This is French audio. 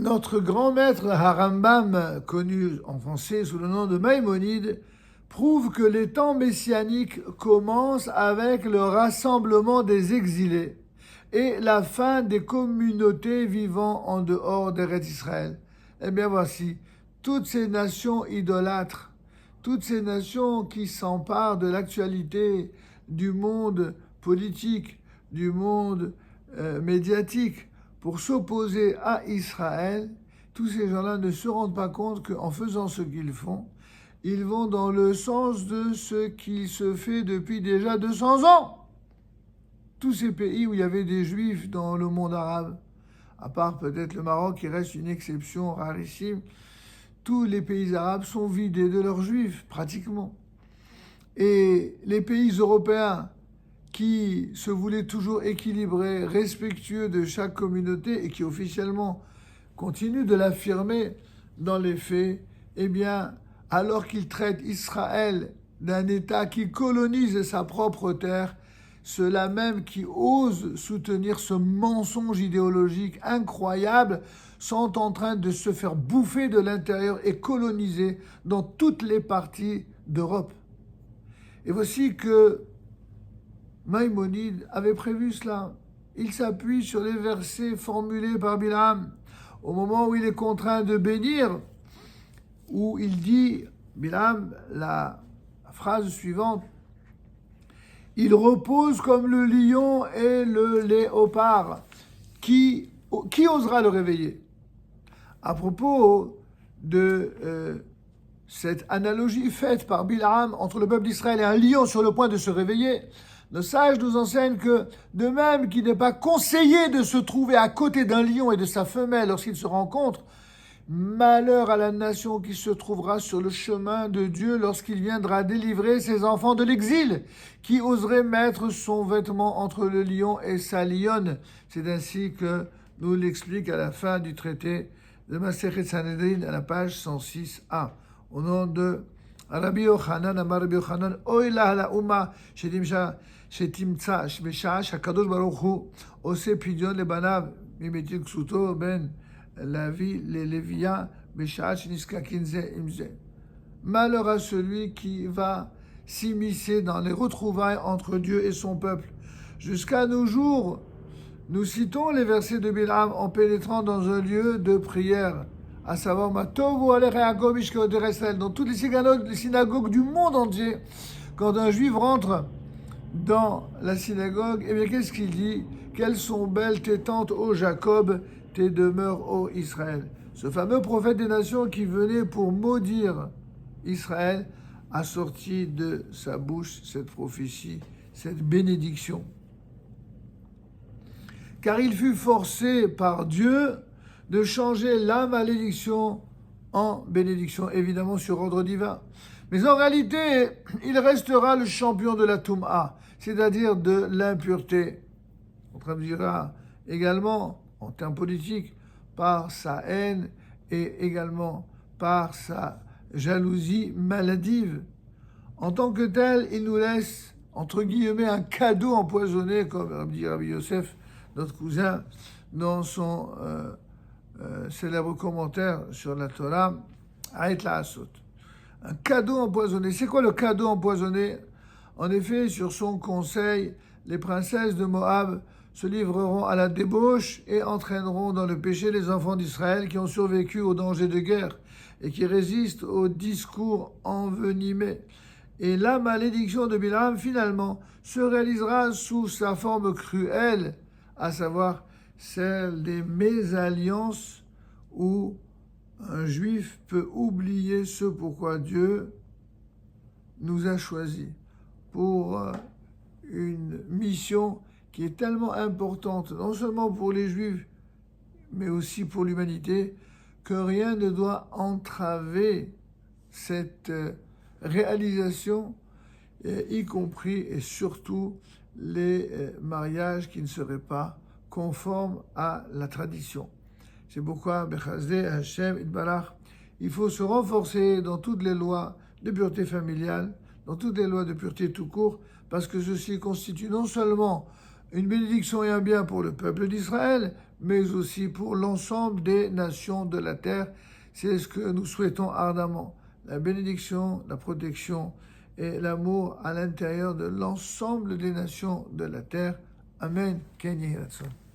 Notre grand maître Harambam, connu en français sous le nom de Maïmonide, prouve que les temps messianiques commencent avec le rassemblement des exilés et la fin des communautés vivant en dehors d'Eretz Israël. Eh bien voici, toutes ces nations idolâtres, toutes ces nations qui s'emparent de l'actualité du monde politique, du monde médiatique, pour s'opposer à Israël, tous ces gens-là ne se rendent pas compte qu'en faisant ce qu'ils font, ils vont dans le sens de ce qui se fait depuis déjà 200 ans. Tous ces pays où il y avait des juifs dans le monde arabe, à part peut-être le Maroc qui reste une exception rarissime, tous les pays arabes sont vidés de leurs juifs, pratiquement. Et les pays européens qui se voulaient toujours équilibrés, respectueux de chaque communauté et qui officiellement continuent de l'affirmer dans les faits, eh bien, alors qu'ils traitent Israël d'un État qui colonise sa propre terre, ceux-là même qui osent soutenir ce mensonge idéologique incroyable sont en train de se faire bouffer de l'intérieur et coloniser dans toutes les parties d'Europe. Et voici que Maïmonide avait prévu cela. Il s'appuie sur les versets formulés par Bilam au moment où il est contraint de bénir, où il dit, Bilam, la phrase suivante: « Il repose comme le lion et le léopard. Qui osera le réveiller ?» À propos de cette analogie faite par Bilam entre le peuple d'Israël et un lion sur le point de se réveiller, nos sages nous enseignent que, de même qu'il n'est pas conseillé de se trouver à côté d'un lion et de sa femelle lorsqu'ils se rencontrent, malheur à la nation qui se trouvera sur le chemin de Dieu lorsqu'il viendra délivrer ses enfants de l'exil. Qui oserait mettre son vêtement entre le lion et sa lionne? C'est ainsi que nous l'explique à la fin du traité de Masechet Sanhedrin à la page 106a. Au nom de Rabbi Yochanan, Amar Rabbi Yochanan, Oy la ha'uma shetimtza בשעה שהקדוש ברוך הוא עושה פדיון לבניו ממתים כסותו בין להביא ללוויה בשעה שנזקקין זה עם זה. Malheur à celui qui va s'immiscer dans les retrouvailles entre Dieu et son peuple. Jusqu'à nos jours, nous citons les versets de Bilam en pénétrant dans un lieu de prière, à savoir dans toutes les synagogues du monde entier. Quand un juif rentre dans la synagogue, eh bien qu'est-ce qu'il dit? Quelles sont belles tes tentes, ô Jacob, tes demeures, ô Israël. Ce fameux prophète des nations qui venait pour maudire Israël a sorti de sa bouche cette prophétie, cette bénédiction. Car il fut forcé par Dieu de changer la malédiction en bénédiction, évidemment sur ordre divin. Mais en réalité, il restera le champion de la Toum'a, c'est-à-dire de l'impureté. On traduira également, en termes politiques, par sa haine et également par sa jalousie maladive. En tant que tel, il nous laisse, entre guillemets, un cadeau empoisonné, comme dit Rabbi Yosef, notre cousin, dans son célèbre commentaire sur la Torah, Aït La'asot. Un cadeau empoisonné. C'est quoi le cadeau empoisonné? En effet, sur son conseil, les princesses de Moab se livreront à la débauche et entraîneront dans le péché les enfants d'Israël qui ont survécu aux dangers de guerre et qui résistent aux discours envenimés. Et la malédiction de Bilam, finalement, se réalisera sous sa forme cruelle, à savoir celle des mésalliances où un juif peut oublier ce pourquoi Dieu nous a choisis pour une mission qui est tellement importante, non seulement pour les juifs, mais aussi pour l'humanité, que rien ne doit entraver cette réalisation, y compris et surtout les mariages qui ne seraient pas conformes à la tradition. C'est pourquoi, Bechazé Hashem Itbarach, il faut se renforcer dans toutes les lois de pureté familiale, dans toutes les lois de pureté tout court, parce que ceci constitue non seulement une bénédiction et un bien pour le peuple d'Israël, mais aussi pour l'ensemble des nations de la terre. C'est ce que nous souhaitons ardemment. La bénédiction, la protection et l'amour à l'intérieur de l'ensemble des nations de la terre. Amen. Ken Yehi Ratzon.